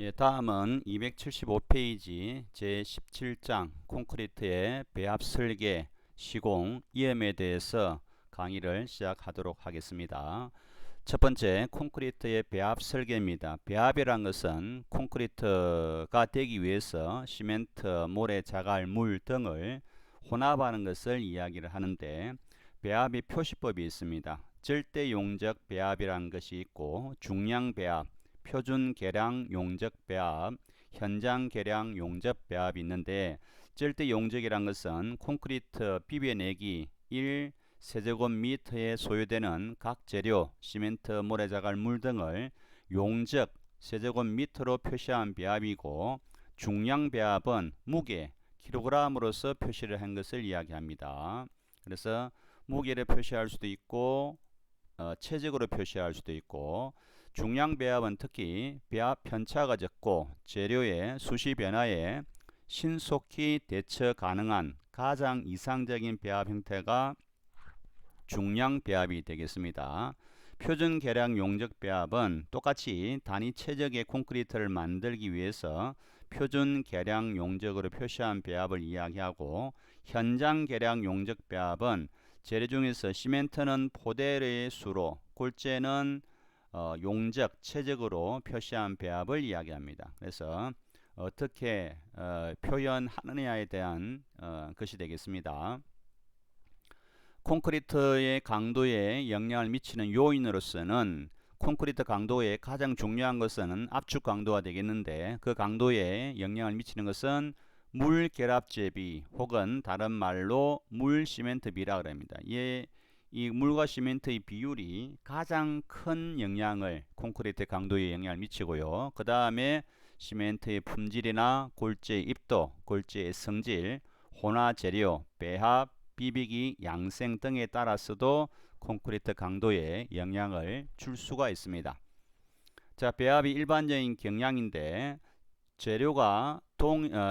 예, 다음은 275페이지 제17장 콘크리트의 배합 설계, 시공, 이음에 대해서 강의를 시작하도록 하겠습니다. 첫 번째, 콘크리트의 배합 설계입니다. 배합이란 것은 콘크리트가 되기 위해서 시멘트, 모래, 자갈, 물 등을 혼합하는 것을 이야기를 하는데, 배합의 표시법이 있습니다. 절대 용적 배합이라는 것이 있고, 중량 배합, 표준 계량 용적 배합, 현장 계량 용적 배합이 있는데, 절대 용적이란 것은 콘크리트 비벼내기 1 세제곱미터에 소요되는 각 재료, 시멘트, 모래자갈, 물 등을 용적 세제곱미터로 표시한 배합이고, 중량 배합은 무게, 킬로그램으로서 표시를 한 것을 이야기합니다. 그래서 무게를 표시할 수도 있고 체적으로 표시할 수도 있고, 중량 배합은 특히 배합 편차가 적고 재료의 수시 변화에 신속히 대처 가능한 가장 이상적인 배합 형태가 중량 배합이 되겠습니다. 표준 계량 용적 배합은 똑같이 단위 체적의 콘크리트를 만들기 위해서 표준 계량 용적으로 표시한 배합을 이야기하고, 현장 계량 용적 배합은 재료 중에서 시멘트는 포대의 수로, 골재는 용적, 체적으로 표시한 배합을 이야기합니다. 그래서 어떻게 표현하느냐에 대한 것이 되겠습니다. 콘크리트의 강도에 영향을 미치는 요인으로서는 콘크리트 강도의 가장 중요한 것은 압축 강도가 되겠는데, 그 강도에 영향을 미치는 것은 물 결합 제비 혹은 다른 말로 물 시멘트 비라 그럽니다. 이 물과 시멘트의 비율이 가장 큰 영향을 콘크리트 강도에 영향을 미치고요. 그 다음에 시멘트의 품질이나 골재의 입도, 골재의 성질, 혼화 재료, 배합, 비비기, 양생 등에 따라서도 콘크리트 강도에 영향을 줄 수가 있습니다. 자, 배합이 일반적인 경향인데, 재료가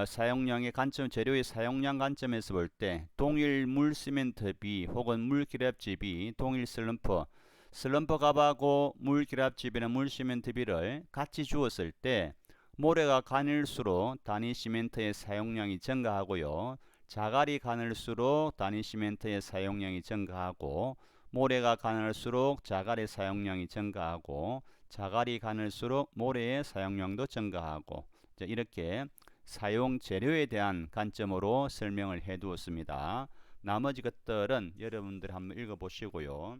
사용량의 관점, 재료의 사용량 관점에서 볼 때 동일 물 시멘트 비 혹은 물 기랍지 비, 동일 슬럼프 값하고 물 기랍지 비나 물 시멘트 비를 같이 주었을 때 모래가 가늘수록 단위 시멘트의 사용량이 증가하고요. 자갈이 가늘수록 단위 시멘트의 사용량이 증가하고, 모래가 가늘수록 자갈의 사용량이 증가하고, 자갈이 가늘수록 모래의 사용량도 증가하고, 이렇게 사용 재료에 대한 관점으로 설명을 해 두었습니다. 나머지 것들은 여러분들 한번 읽어 보시고요.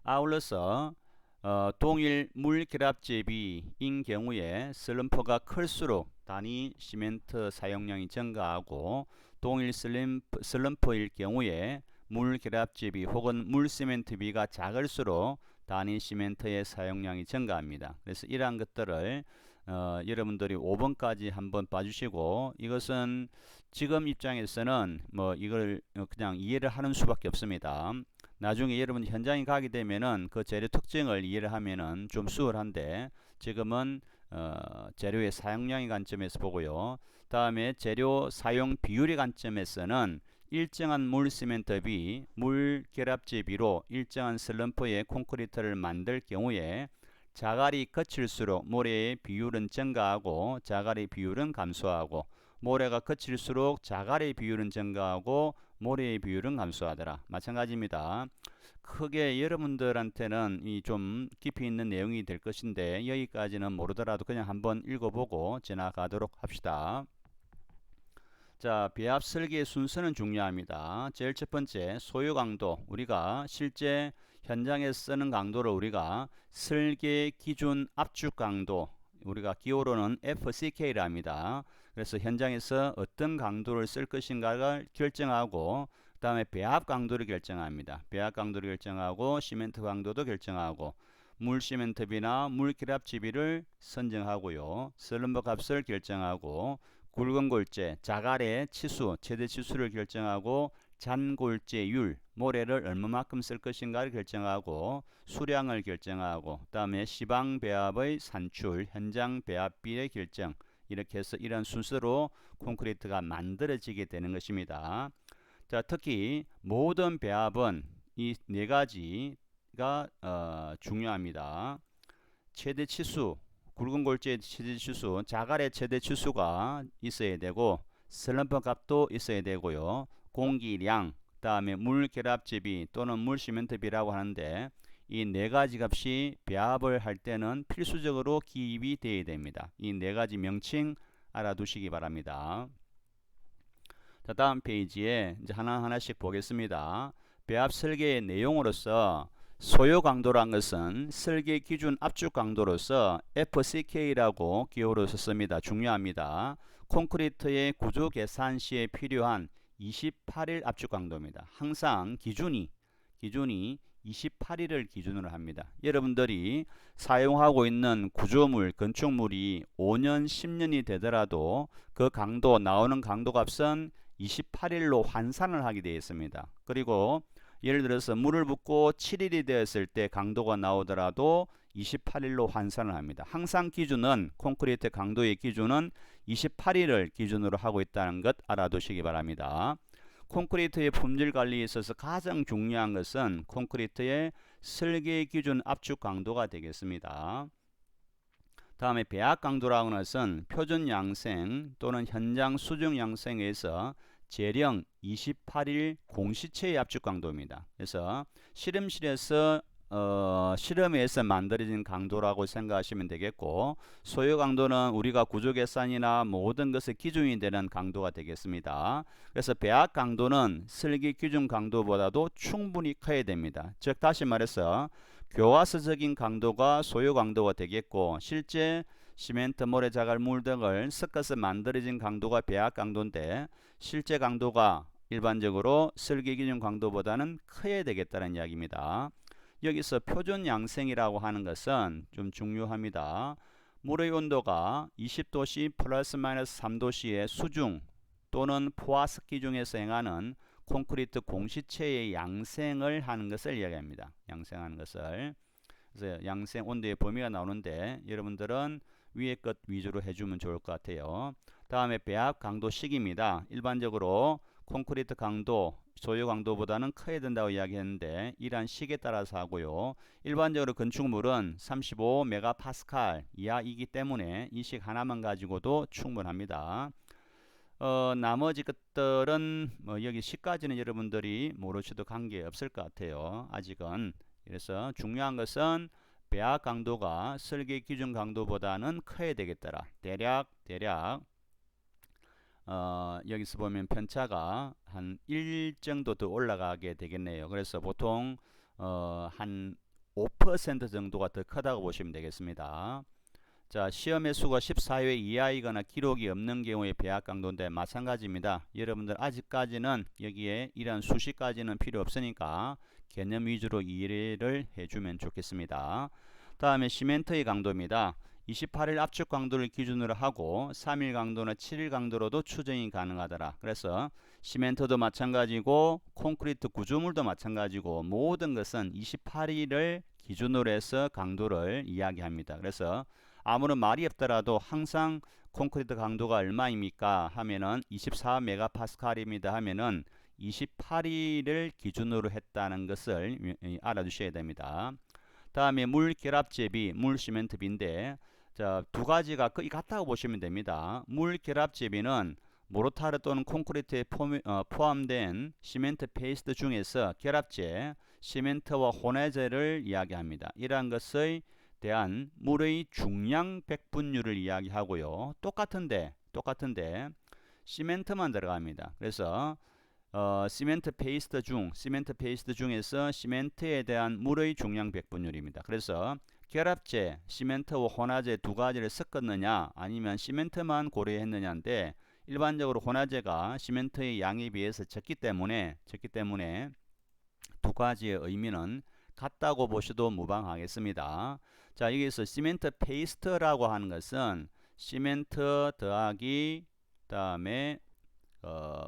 아울러서 동일 물 결합제비인 경우에 슬럼프가 클수록 단위 시멘트 사용량이 증가하고, 동일 슬럼프일 경우에 물 결합제비 혹은 물 시멘트비가 작을수록 단위 시멘트의 사용량이 증가합니다. 그래서 이러한 것들을 여러분들이 5번까지 한번 봐주시고, 이것은 지금 입장에서는 이걸 그냥 이해를 하는 수밖에 없습니다. 나중에 여러분 현장에 가게 되면은 그 재료 특징을 이해를 하면은 좀 수월한데, 지금은 재료의 사용량의 관점에서 보고요. 다음에 재료 사용 비율의 관점에서는 일정한 물 시멘트 비, 물 결합제 비로 일정한 슬럼프의 콘크리트를 만들 경우에 자갈이 거칠수록 모래의 비율은 증가하고 자갈의 비율은 감소하고, 모래가 거칠수록 자갈의 비율은 증가하고 모래의 비율은 감소하더라. 마찬가지입니다. 크게 여러분들한테는 이 좀 깊이 있는 내용이 될 것인데, 여기까지는 모르더라도 그냥 한번 읽어보고 지나가도록 합시다. 자, 배합 설계의 순서는 중요합니다. 제일 첫 번째, 소요 강도. 우리가 실제 현장에서 쓰는 강도를 우리가 설계 기준 압축 강도, 우리가 기호로는 FCK를 합니다. 그래서 현장에서 어떤 강도를 쓸 것인가를 결정하고, 그 다음에 배합 강도를 결정합니다. 배합 강도를 결정하고, 시멘트 강도도 결정하고, 물 시멘트비나 물 결합지비를 선정하고요. 슬럼프 값을 결정하고, 굵은 골재, 자갈의 치수, 최대 치수를 결정하고, 잔골재율, 모래를 얼마만큼 쓸 것인가를 결정하고, 수량을 결정하고, 그 다음에 시방 배합의 산출, 현장 배합비의 결정, 이렇게 해서 이런 순서로 콘크리트가 만들어지게 되는 것입니다. 자, 특히 모든 배합은 이 네 가지가 중요합니다. 최대 치수, 굵은 골재의 최대 치수, 자갈의 최대 치수가 있어야 되고 슬럼프 값도 있어야 되고요. 공기량, 그다음에 물 결합제비 또는 물 시멘트비라고 하는데 이 네 가지 값이 배합을 할 때는 필수적으로 기입이 되어야 됩니다. 이 네 가지 명칭 알아두시기 바랍니다. 자, 다음 페이지에 이제 하나하나씩 보겠습니다. 배합 설계의 내용으로서 소요 강도란 것은 설계 기준 압축 강도로서 FCK라고 기호로 썼습니다. 중요합니다. 콘크리트의 구조 계산 시에 필요한 28일 압축 강도입니다. 항상 기준이 28일을 기준으로 합니다. 여러분들이 사용하고 있는 구조물, 건축물이 5년, 10년이 되더라도 그 강도, 나오는 강도 값은 28일로 환산을 하게 되어 있습니다. 그리고 예를 들어서 물을 붓고 7일이 되었을 때 강도가 나오더라도 28일로 환산을 합니다. 항상 기준은 콘크리트 강도의 기준은 28일을 기준으로 하고 있다는 것 알아두시기 바랍니다. 콘크리트의 품질 관리에 있어서 가장 중요한 것은 콘크리트의 설계 기준 압축 강도가 되겠습니다. 다음에 배합 강도라고 하는 것은 표준 양생 또는 현장 수정 양생에서 재령 28일 공시체의 압축 강도입니다. 그래서 실험실에서 실험에서 만들어진 강도라고 생각하시면 되겠고, 소요 강도는 우리가 구조 계산이나 모든 것의 기준이 되는 강도가 되겠습니다. 그래서 배합 강도는 설계 기준 강도보다도 충분히 커야 됩니다. 즉 다시 말해서 교과서적인 강도가 소요 강도가 되겠고, 실제 시멘트, 모래, 자갈, 물 등을 섞어서 만들어진 강도가 배합 강도인데 실제 강도가 일반적으로 설계 기준 강도보다는 커야 되겠다는 이야기입니다. 여기서 표준 양생이라고 하는 것은 좀 중요합니다. 물의 온도가 20도씨 플러스 마이너스 3도씨의 수중 또는 포화석기 중에서 행하는 콘크리트 공시체의 양생을 하는 것을 이야기합니다. 양생하는 것을. 그래서 양생 온도의 범위가 나오는데 여러분들은 위에 것 위주로 해주면 좋을 것 같아요. 다음에 배합 강도식입니다. 일반적으로 콘크리트 강도, 소요 강도보다는 커야 된다고 이야기했는데 이러한 식에 따라서 하고요. 일반적으로 건축물은 35메가파스칼 이하이기 때문에 이 식 하나만 가지고도 충분합니다. 나머지 것들은 여기 식까지는 여러분들이 모르셔도 관계없을 것 같아요. 아직은. 그래서 중요한 것은 배합 강도가 설계 기준 강도보다는 커야 되겠더라. 대략 여기서 보면 편차가 한 1 정도 더 올라가게 되겠네요. 그래서 보통 한 5% 정도가 더 크다고 보시면 되겠습니다. 자, 시험의 수가 14회 이하이거나 기록이 없는 경우의 배합 강도인데 마찬가지입니다. 여러분들 아직까지는 여기에 이런 수식까지는 필요 없으니까 개념 위주로 이해를 해주면 좋겠습니다. 다음에 시멘트의 강도입니다. 28일 압축 강도를 기준으로 하고 3일 강도나 7일 강도로도 추정이 가능하더라. 그래서 시멘트도 마찬가지고 콘크리트 구조물도 마찬가지고 모든 것은 28일을 기준으로 해서 강도를 이야기합니다. 그래서 아무런 말이 없더라도 항상 콘크리트 강도가 얼마입니까 하면은 24메가파스칼입니다 하면은 28일을 기준으로 했다는 것을 알아두셔야 됩니다. 다음에 물 결합제비, 물 시멘트비인데 자, 두 가지가 거의 같다고 보시면 됩니다. 물 결합제비는 모르타르 또는 콘크리트에 포함된 시멘트 페이스트 중에서 결합제, 시멘트와 혼해제를 이야기합니다. 이러한 것의 대한 물의 중량 백분율을 이야기하고요. 똑같은데 시멘트만 들어갑니다. 그래서 시멘트 페이스트 중에서 시멘트에 대한 물의 중량 백분율입니다. 그래서 결합제, 시멘트와 혼화제 두 가지를 섞었느냐 아니면 시멘트만 고려했느냐인데 일반적으로 혼화제가 시멘트의 양에 비해서 적기 때문에 두 가지의 의미는 같다고 보셔도 무방하겠습니다. 자, 여기서 시멘트 페이스트라고 하는 것은 시멘트 더하기 다음에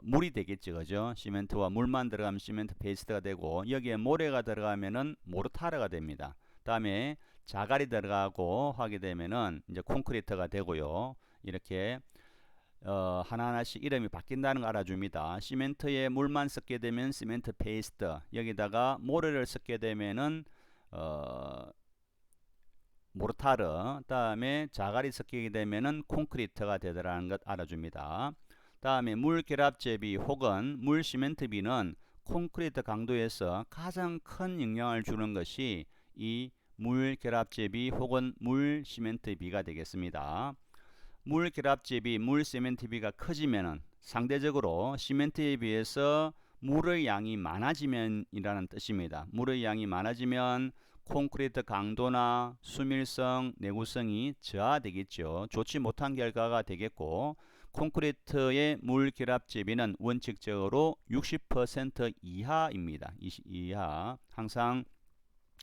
물이 되겠죠, 그죠? 시멘트와 물만 들어가면 시멘트 페이스트가 되고 여기에 모래가 들어가면은 모르타르가 됩니다. 다음에 자갈이 들어가고 하게 되면은 이제 콘크리트가 되고요. 이렇게 하나하나씩 이름이 바뀐다는 거 알아줍니다. 시멘트에 물만 섞게 되면 시멘트 페이스트, 여기다가 모래를 섞게 되면은 모르타르, 다음에 자갈이 섞이게 되면은 콘크리트가 되더라는 것 알아줍니다. 다음에 물 결합제비 혹은 물 시멘트비는 콘크리트 강도에서 가장 큰 영향을 주는 것이 이 물 결합제비 혹은 물 시멘트비가 되겠습니다. 물 결합제비, 물 시멘트비가 커지면은 상대적으로 시멘트에 비해서 물의 양이 많아지면이라는 뜻입니다. 물의 양이 많아지면 콘크리트 강도나 수밀성, 내구성이 저하되겠죠. 좋지 못한 결과가 되겠고, 콘크리트의 물 결합 제비는 원칙적으로 60% 이하입니다. 이하. 항상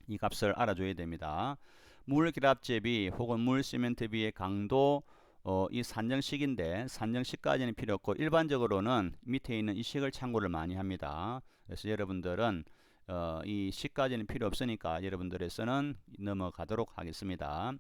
이 값을 알아줘야 됩니다. 물 결합 제비 혹은 물 시멘트비의 강도 이 산정식인데 산정식까지는 필요 없고 일반적으로는 밑에 있는 이 식을 참고를 많이 합니다. 그래서 여러분들은 이 식까지는 필요 없으니까 여러분들에서는 넘어가도록 하겠습니다.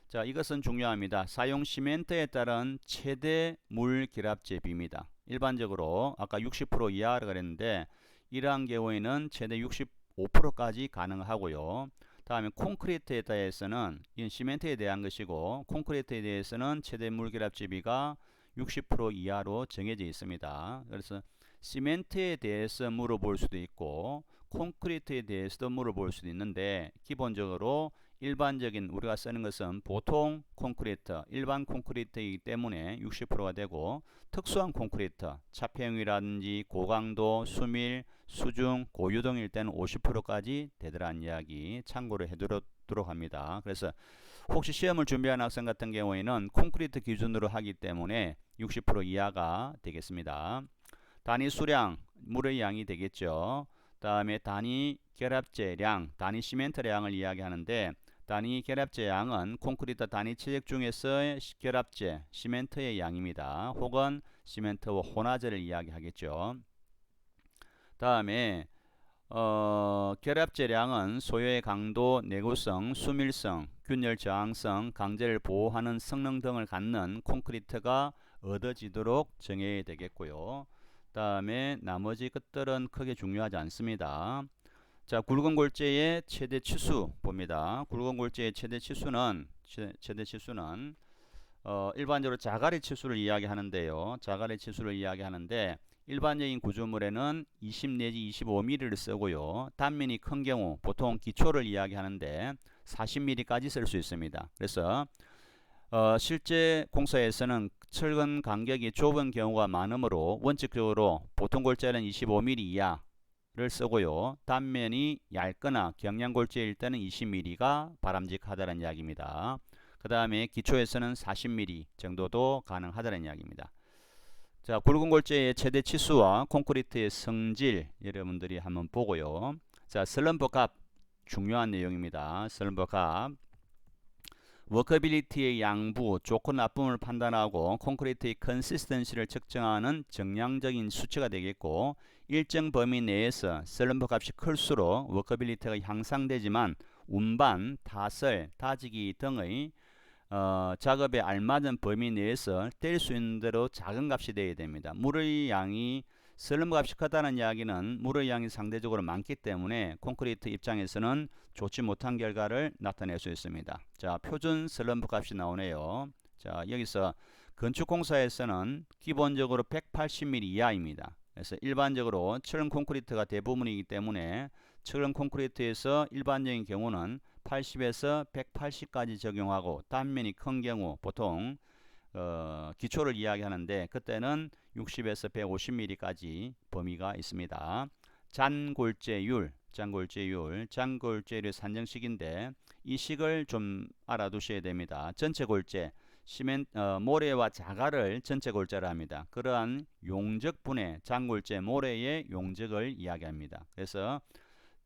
자, 이것은 중요합니다. 사용 시멘트에 따른 최대 물 결합제비입니다. 일반적으로 아까 60% 이하라고 그랬는데 이러한 경우에는 최대 65%까지 가능하고요. 다음에 콘크리트에 대해서는 이건 시멘트에 대한 것이고 콘크리트에 대해서는 최대 물결합제비가 60% 이하로 정해져 있습니다. 그래서 시멘트에 대해서 물어볼 수도 있고 콘크리트에 대해서도 물어볼 수도 있는데 기본적으로 일반적인 우리가 쓰는 것은 보통 콘크리트, 일반 콘크리트이기 때문에 60%가 되고 특수한 콘크리트, 차폐형이라든지 고강도, 수밀, 수중, 고유동일 때는 50%까지 되더라는 이야기 참고를 해두도록 합니다. 그래서 혹시 시험을 준비하는 학생 같은 경우에는 콘크리트 기준으로 하기 때문에 60% 이하가 되겠습니다. 단위 수량, 물의 양이 되겠죠. 다음에 단위 결합제량, 단위 시멘트량을 이야기하는데 단위 결합제 양은 콘크리트 단위 체적 중에서의 결합제, 시멘트의 양입니다. 혹은 시멘트와 혼화제를 이야기하겠죠. 다음에 결합제량은 소요의 강도, 내구성, 수밀성, 균열 저항성, 강제를 보호하는 성능 등을 갖는 콘크리트가 얻어지도록 정해야 되겠고요. 다음에 나머지 것들은 크게 중요하지 않습니다. 자, 굵은 골재의 최대 치수 봅니다. 굵은 골재의 최대 치수는 일반적으로 자갈의 치수를 이야기하는데요. 자갈의 치수를 이야기하는데 일반적인 구조물에는 20 내지 25mm를 쓰고요. 단면이 큰 경우 보통 기초를 이야기하는데 40mm까지 쓸 수 있습니다. 그래서 실제 공사에서는 철근 간격이 좁은 경우가 많으므로 원칙적으로 보통 골재는 25mm 이하를 쓰고요. 단면이 얇거나 경량골재일 때는 20mm가 바람직하다는 이야기입니다. 그 다음에 기초에서는 40mm 정도도 가능하다는 이야기입니다. 자, 굵은 골재의 최대 치수와 콘크리트의 성질 여러분들이 한번 보고요. 자, 슬럼프 값 중요한 내용입니다. 슬럼프 값 워커빌리티의 양부, 좋고 나쁨을 판단하고 콘크리트의 컨시스턴시를 측정하는 정량적인 수치가 되겠고 일정 범위 내에서 슬럼프 값이 클수록 워커빌리티가 향상되지만 운반, 타설, 다지기 등의 작업에 알맞은 범위 내에서 뗄 수 있는 대로 작은 값이 되어야 됩니다. 물의 양이 슬럼프 값이 크다는 이야기는 물의 양이 상대적으로 많기 때문에 콘크리트 입장에서는 좋지 못한 결과를 나타낼 수 있습니다. 자, 표준 슬럼프 값이 나오네요. 자, 여기서 건축공사에서는 기본적으로 180mm 이하입니다. 그래서 일반적으로 철근 콘크리트가 대부분이기 때문에 철근 콘크리트에서 일반적인 경우는 80에서 180까지 적용하고 단면이 큰 경우 보통 기초를 이야기하는데 그때는 60에서 150mm까지 범위가 있습니다. 잔골재율, 잔골재율의 산정식인데 이 식을 좀 알아두셔야 됩니다. 전체 골재, 모래와 자갈을 전체 골재라 합니다. 그러한 용적분해, 잔골재, 모래의 용적을 이야기합니다. 그래서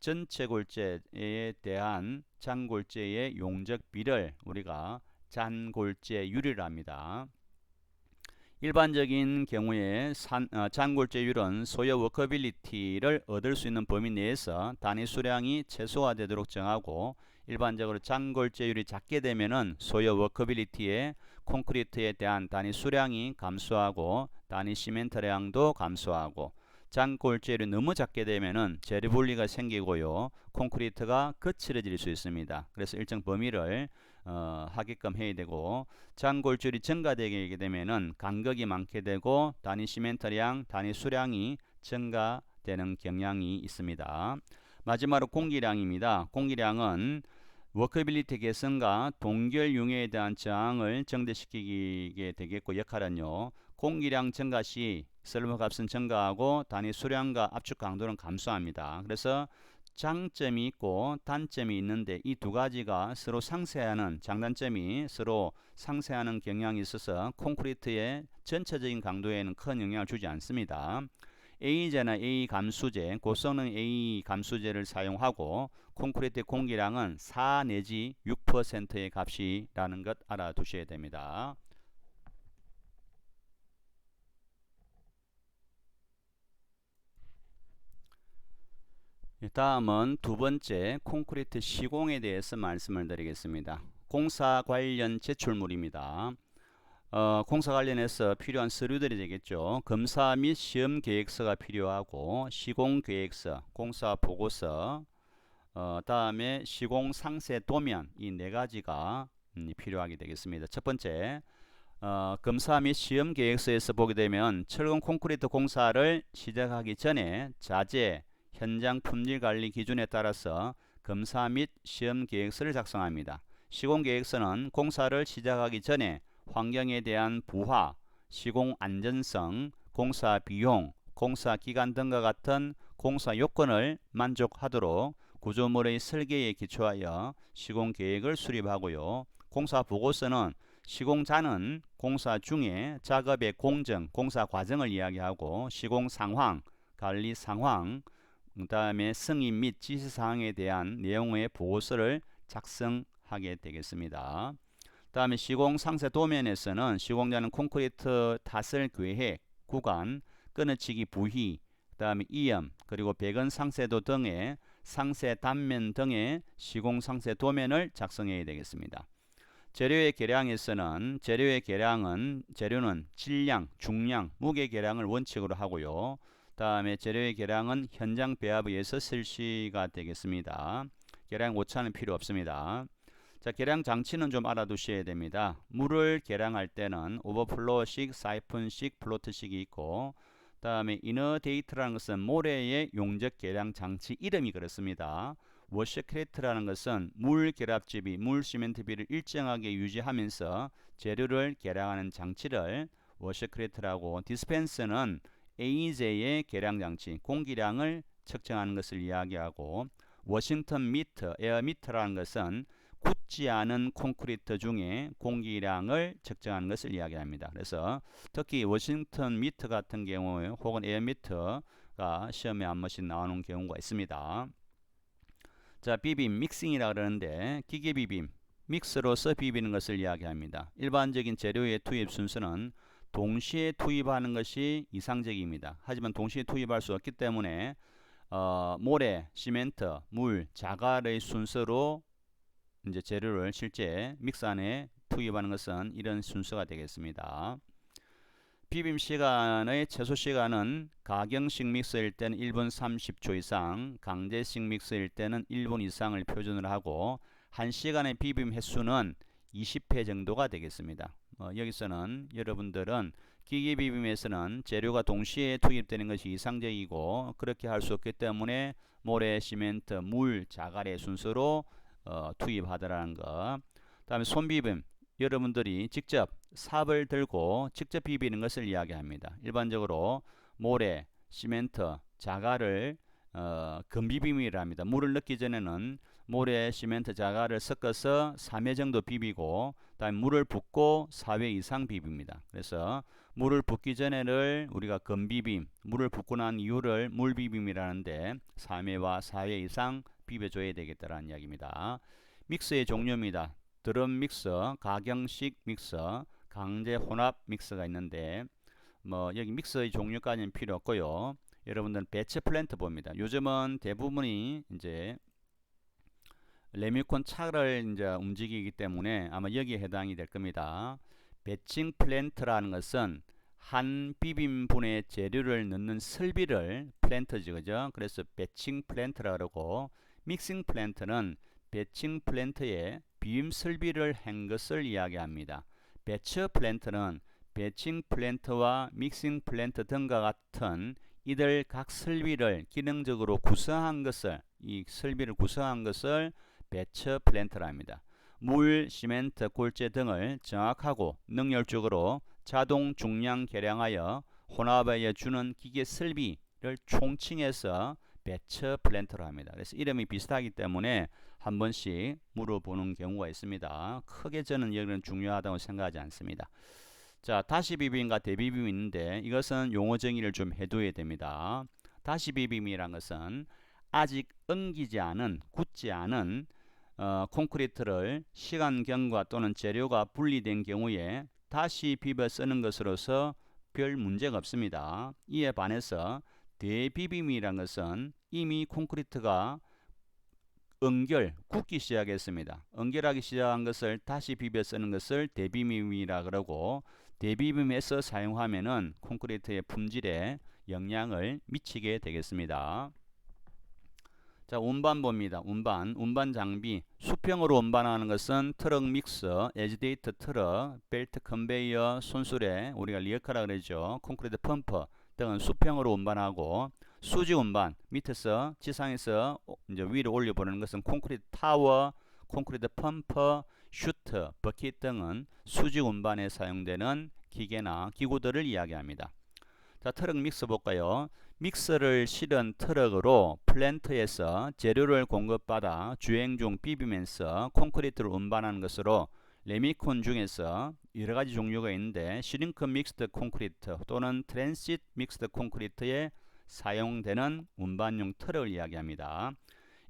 전체 골재에 대한 잔골재의 용적비를 우리가 잔골재율이라 합니다. 일반적인 경우에 잔골재율은 소요 워커빌리티를 얻을 수 있는 범위 내에서 단위 수량이 최소화되도록 정하고 일반적으로 잔골재율이 작게 되면은 소요 워커빌리티의 콘크리트에 대한 단위 수량이 감소하고 단위 시멘트량도 감소하고 잔골재율이 너무 작게 되면은 재리 분리가 생기고요. 콘크리트가 거칠어질 수 있습니다. 그래서 일정 범위를 하게끔 해야 되고, 장골줄이 증가되게 되면은 간격이 많게 되고 단위 시멘트량, 단위 수량이 증가되는 경향이 있습니다. 마지막으로 공기량입니다. 공기량은 워커빌리티 개선과 동결 융해에 대한 저항을 증대시키게 되겠고, 역할은요, 공기량 증가 시 설버 값은 증가하고 단위 수량과 압축 강도는 감소합니다. 그래서 장점이 있고 단점이 있는데 이 두 가지가 서로 상쇄하는, 장단점이 서로 상쇄하는 경향이 있어서 콘크리트의 전체적인 강도에는 큰 영향을 주지 않습니다. A제나 A 감수제, 고성능 A 감수제를 사용하고 콘크리트 공기량은 4 내지 6%의 값이라는 것 알아두셔야 됩니다. 다음은 두 번째 콘크리트 시공에 대해서 말씀을 드리겠습니다. 공사 관련 제출물입니다. 공사 관련해서 필요한 서류들이 되겠죠. 검사 및 시험 계획서가 필요하고 시공 계획서, 공사 보고서, 다음에 시공 상세 도면, 이 네 가지가 필요하게 되겠습니다. 첫 번째, 검사 및 시험 계획서에서 보게 되면 철근 콘크리트 공사를 시작하기 전에 자재, 현장 품질 관리 기준에 따라서 검사 및 시험 계획서를 작성합니다. 시공 계획서는 공사를 시작하기 전에 환경에 대한 부하, 시공 안전성, 공사 비용, 공사 기간 등과 같은 공사 요건을 만족하도록 구조물의 설계에 기초하여 시공 계획을 수립하고요. 공사 보고서는 시공자는 공사 중에 작업의 공정, 공사 과정을 이야기하고 시공 상황, 관리 상황, 그 다음에 승인 및 지시사항에 대한 내용의 보고서를 작성하게 되겠습니다. 다음에 시공 상세 도면에서는 시공자는 콘크리트 타설 계획, 구간, 끊어치기 부위, 그 다음에 이염, 그리고 배건 상세도 등의 상세 단면 등의 시공 상세 도면을 작성해야 되겠습니다. 재료의 계량에서는 재료는 질량, 중량, 무게 계량을 원칙으로 하고요. 다음에 재료의 계량은 현장 배합에 의해서 실시가 되겠습니다. 계량 오차는 필요 없습니다. 자, 계량 장치는 좀 알아두셔야 됩니다. 물을 계량할 때는 오버플로우식, 사이펀식, 플로트식이 있고, 다음에 이너데이트라는 것은 모래의 용접 계량 장치 이름이 그렇습니다. 워셔크레트라는 것은 물 결합집이, 물 시멘트비를 일정하게 유지하면서 재료를 계량하는 장치를 워셔크레트라고, 디스펜서는 A제의 계량 장치, 공기량을 측정하는 것을 이야기하고, 워싱턴 미터, 에어 미터라는 것은 굳지 않은 콘크리트 중에 공기량을 측정하는 것을 이야기합니다. 그래서 특히 워싱턴 미터 같은 경우에 혹은 에어 미터가 시험에 한 번씩 나오는 경우가 있습니다. 자, 비빔, 믹싱이라 그러는데 기계 비빔, 믹스로서 비비는 것을 이야기합니다. 일반적인 재료의 투입 순서는 동시에 투입하는 것이 이상적입니다. 하지만 동시에 투입할 수 없기 때문에 모래, 시멘트, 물, 자갈의 순서로 이제 재료를 실제 믹스 안에 투입하는 것은 이런 순서가 되겠습니다. 비빔 시간의 최소 시간은 가경식 믹서일 때는 1분 30초 이상, 강제식 믹서일 때는 1분 이상을 표준으로 하고 1시간의 비빔 횟수는 20회 정도가 되겠습니다. 여기서는 여러분들은 기계 비빔에서는 재료가 동시에 투입되는 것이 이상적이고 그렇게 할 수 없기 때문에 모래, 시멘트, 물, 자갈의 순서로 투입하더라는 것. 다음에 손비빔, 여러분들이 직접 삽을 들고 직접 비비는 것을 이야기합니다. 일반적으로 모래, 시멘트, 자갈을 금비빔이라 합니다. 물을 넣기 전에는 모래, 시멘트, 자갈을 섞어서 3회 정도 비비고 다음에 물을 붓고 4회 이상 비빕니다. 그래서 물을 붓기 전에를 우리가 금비빔, 물을 붓고 난 이후를 물비빔이라는데 3회와 4회 이상 비벼줘야 되겠다는 이야기입니다. 믹서의 종류입니다. 드럼 믹서, 가경식 믹서, 강제 혼합 믹서가 있는데 여기 믹서의 종류까지는 필요 없고요. 여러분들은 배치 플랜트 봅니다. 요즘은 대부분이 이제 레미콘 차를 이제 움직이기 때문에 아마 여기에 해당이 될 겁니다. 배칭 플랜트라는 것은 한 비빔분의 재료를 넣는 설비를 플랜트지, 그죠? 그래서 배칭 플랜트라 그러고 믹싱 플랜트는 배칭 플랜트의 비빔 설비를 한 것을 이야기합니다. 배처 플랜트는 배칭 플랜트와 믹싱 플랜트 등과 같은 이들 각 설비를 기능적으로 구성한 것을 배처 플랜트라 합니다. 물, 시멘트, 골재 등을 정확하고 능률적으로 자동 중량 계량하여 혼합하여 주는 기계 설비를 총칭해서 배처 플랜트로 합니다. 그래서 이름이 비슷하기 때문에 한 번씩 물어보는 경우가 있습니다. 크게 저는 여기는 중요하다고 생각하지 않습니다. 자, 다시 비빔과 대비빔이 있는데 이것은 용어 정의를 좀 해둬야 됩니다. 다시 비빔이란 것은 아직 엉기지 않은, 굳지 않은 콘크리트를 시간경과 또는 재료가 분리된 경우에 다시 비벼 쓰는 것으로서 별 문제가 없습니다. 이에 반해서 대비빔이란 것은 이미 콘크리트가 굳기 시작했습니다. 엉결하기 시작한 것을 다시 비벼 쓰는 것을 대비빔이라 그러고, 대비빔에서 사용하면은 콘크리트의 품질에 영향을 미치게 되겠습니다. 자, 운반 봅니다. 운반 장비. 수평으로 운반하는 것은 트럭 믹서, 에지데이터 트럭, 벨트 컨베이어, 손수레, 우리가 리어카라 그러죠. 콘크리트 펌프 등은 수평으로 운반하고, 수직 운반, 밑에서 지상에서 이제 위로 올려보내는 것은 콘크리트 타워, 콘크리트 펌프, 슈터, 버킷 등은 수직 운반에 사용되는 기계나 기구들을 이야기합니다. 자, 트럭 믹서 볼까요? 믹서를 실은 트럭으로 플랜트에서 재료를 공급받아 주행 중 비비면서 콘크리트를 운반하는 것으로 레미콘 중에서 여러 가지 종류가 있는데 시링크 믹스드 콘크리트 또는 트랜시트 믹스드 콘크리트에 사용되는 운반용 트럭을 이야기합니다.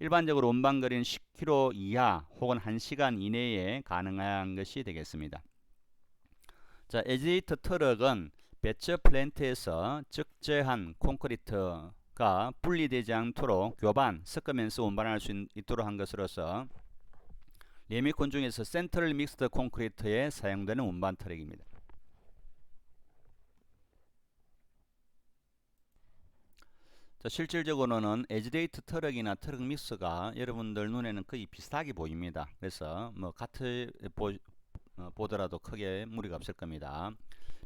일반적으로 운반거리는 10km 이하 혹은 1시간 이내에 가능한 것이 되겠습니다. 자, 에지데이터 트럭은 배처 플랜트에서 적재한 콘크리트가 분리되지 않도록 섞으면서 운반할 수 있도록 한 것으로서 레미콘 중에서 센트럴 믹스드 콘크리트에 사용되는 운반 트럭입니다. 자, 실질적으로는 에지데이트 트럭이나 트럭 믹스가 여러분들 눈에는 거의 비슷하게 보입니다. 그래서 뭐 같이 보더라도 크게 무리가 없을 겁니다.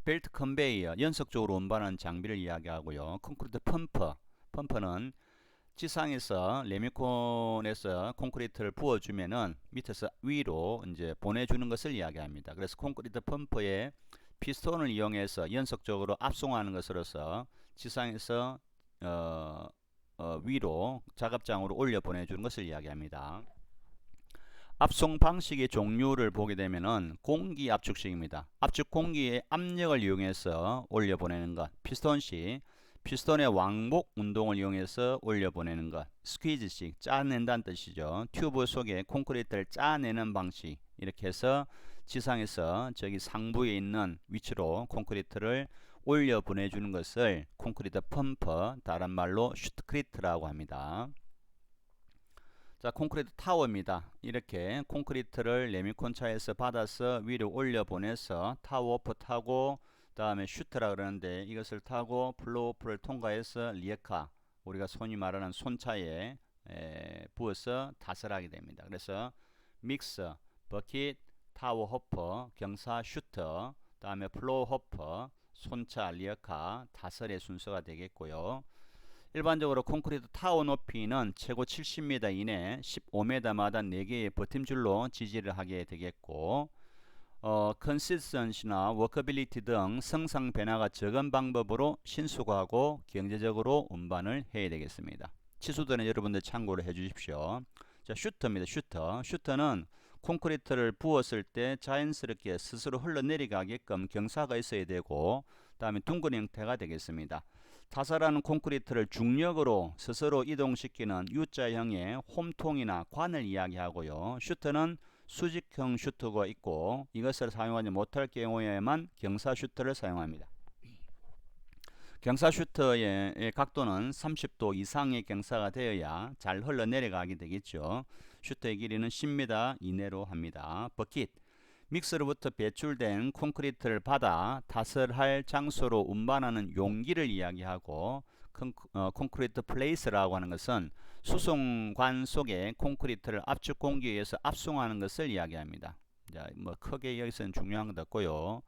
벨트 컨베이어, 연속적으로 운반하는 장비를 이야기하고요. 콘크리트 펌프는 지상에서 레미콘에서 콘크리트를 부어주면은 밑에서 위로 이제 보내주는 것을 이야기합니다. 그래서 콘크리트 펌프에 피스톤을 이용해서 연속적으로 압송하는 것으로서 지상에서 위로 작업장으로 올려 보내주는 것을 이야기합니다. 압송 방식의 종류를 보게 되면은 공기 압축식입니다. 압축 공기의 압력을 이용해서 올려보내는 것. 피스톤의 왕복 운동을 이용해서 올려보내는 것. 스퀴즈식, 짜낸다는 뜻이죠. 튜브 속에 콘크리트를 짜내는 방식. 이렇게 해서 지상에서 저기 상부에 있는 위치로 콘크리트를 올려 보내주는 것을 콘크리트 펌프, 다른 말로 슈트크리트라고 합니다. 자, 콘크리트 타워입니다. 이렇게 콘크리트를 레미콘 차에서 받아서 위로 올려 보내서 타워오프 타고 다음에 슈트라 그러는데 이것을 타고 플로우오프를 통과해서 리어카, 우리가 손이 말하는 손차에 부어서 타설하게 됩니다. 그래서 믹서, 버킷, 타워 호퍼, 경사 슈터, 다음에 플로우 호퍼, 손차, 리어카, 타설의 순서가 되겠고요. 일반적으로 콘크리트 타워 높이는 최고 70m 이내 15m마다 4개의 버팀줄로 지지를 하게 되겠고, 컨시스턴시나 워커빌리티 등 성상 변화가 적은 방법으로 신속하고 경제적으로 운반을 해야 되겠습니다. 치수들은 여러분들 참고를 해 주십시오. 자, 슈터입니다. 슈터는 콘크리트를 부었을 때 자연스럽게 스스로 흘러내려가게끔 경사가 있어야 되고, 다음에 둥근 형태가 되겠습니다. 타설하는 콘크리트를 중력으로 스스로 이동시키는 U자형의 홈통이나 관을 이야기하고요. 슈터는 수직형 슈터가 있고 이것을 사용하지 못할 경우에만 경사 슈터를 사용합니다. 경사 슈터의 각도는 30도 이상의 경사가 되어야 잘 흘러내려가게 되겠죠. 슈터의 길이는 10m 이내로 합니다. 버킷, 믹서로부터 배출된 콘크리트를 받아 타설할 장소로 운반하는 용기를 이야기하고, 콘크리트 플레이스라고 하는 것은 수송관 속에 콘크리트를 압축 공기에 의해서 압송하는 것을 이야기합니다. 자, 뭐 크게 여기서는 중요한 건 없고요.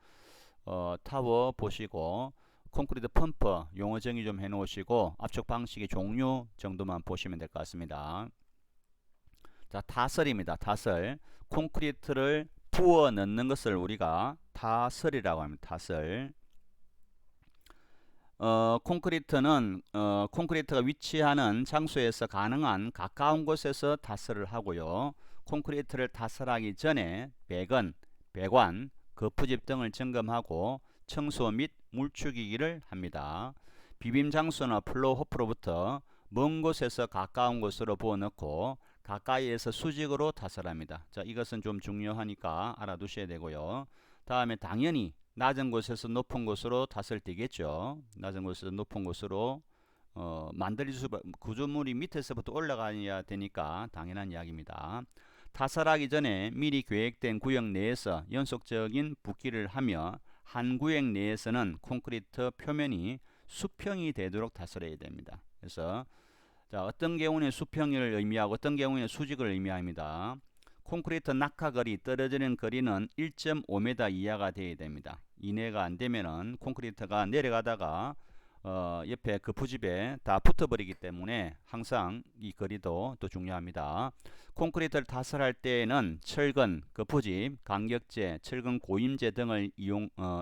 타워 보시고 콘크리트 펌프 용어 정의 좀 해놓으시고 압축 방식의 종류 정도만 보시면 될 것 같습니다. 자, 타설입니다. 타설. 콘크리트를 부어 넣는 것을 우리가 타설이라고 합니다. 타설. 콘크리트는 콘크리트가 위치하는 장소에서 가능한 가까운 곳에서 타설을 하고요. 콘크리트를 타설하기 전에 배관, 거푸집 등을 점검하고 청소 및 물추기기를 합니다. 비빔 장소나 플로우 호프로부터 먼 곳에서 가까운 곳으로 부어 넣고 가까이에서 수직으로 타설합니다. 자, 이것은 좀 중요하니까 알아두셔야 되고요. 다음에 당연히 낮은 곳에서 높은 곳으로 타설되겠죠. 낮은 곳에서 높은 곳으로 구조물이 밑에서부터 올라가야 되니까 당연한 이야기입니다. 타설하기 전에 미리 계획된 구역 내에서 연속적인 붓기를 하며 한 구역 내에서는 콘크리트 표면이 수평이 되도록 타설해야 됩니다. 그래서 자, 어떤 경우는 수평을 의미하고 어떤 경우는 수직을 의미합니다. 콘크리트 낙하거리 떨어지는 거리는 1.5m 이하가 되어야 됩니다. 이내가 안 되면은 콘크리트가 내려가다가 옆에 거푸집에 다 붙어버리기 때문에 항상 이 거리도 또 중요합니다. 콘크리트를 타설할 때에는 철근, 거푸집, 간격재, 철근 고임재 등을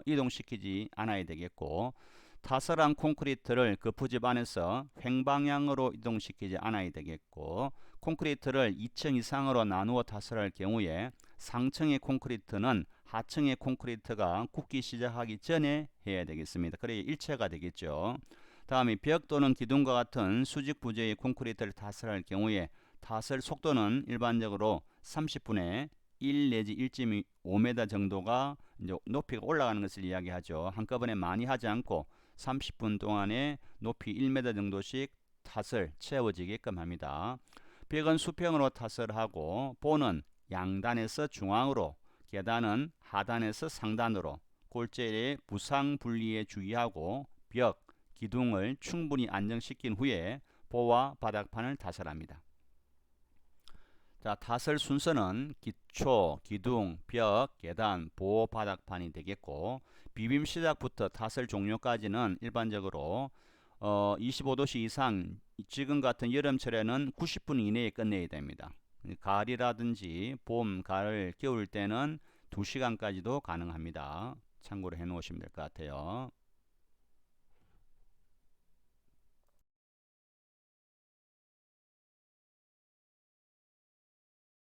이동시키지 않아야 되겠고 타설한 콘크리트를 거푸집 안에서 횡방향으로 이동시키지 않아야 되겠고 콘크리트를 2층 이상으로 나누어 타설할 경우에 상층의 콘크리트는 하층의 콘크리트가 굳기 시작하기 전에 해야 되겠습니다. 그래야 일체가 되겠죠. 다음에 벽 또는 기둥과 같은 수직 부재의 콘크리트를 타설할 경우에 타설 속도는 일반적으로 30분에 1 내지 1.5m 정도가 이제 높이가 올라가는 것을 이야기하죠. 한꺼번에 많이 하지 않고 30분 동안에 높이 1m 정도씩 타설 채워지게끔 합니다. 벽은 수평으로 타설하고 본은 양단에서 중앙으로, 계단은 하단에서 상단으로 골재의 부상 분리에 주의하고 벽, 기둥을 충분히 안정시킨 후에 보와 바닥판을 타설합니다. 자, 타설 순서는 기초, 기둥, 벽, 계단, 보호 바닥판이 되겠고 비빔 시작부터 타설 종료까지는 일반적으로 25도씨 이상 지금 같은 여름철에는 90분 이내에 끝내야 됩니다. 가을이라든지 봄, 가을, 겨울 때는 2시간까지도 가능합니다. 참고로 해 놓으시면 될 것 같아요.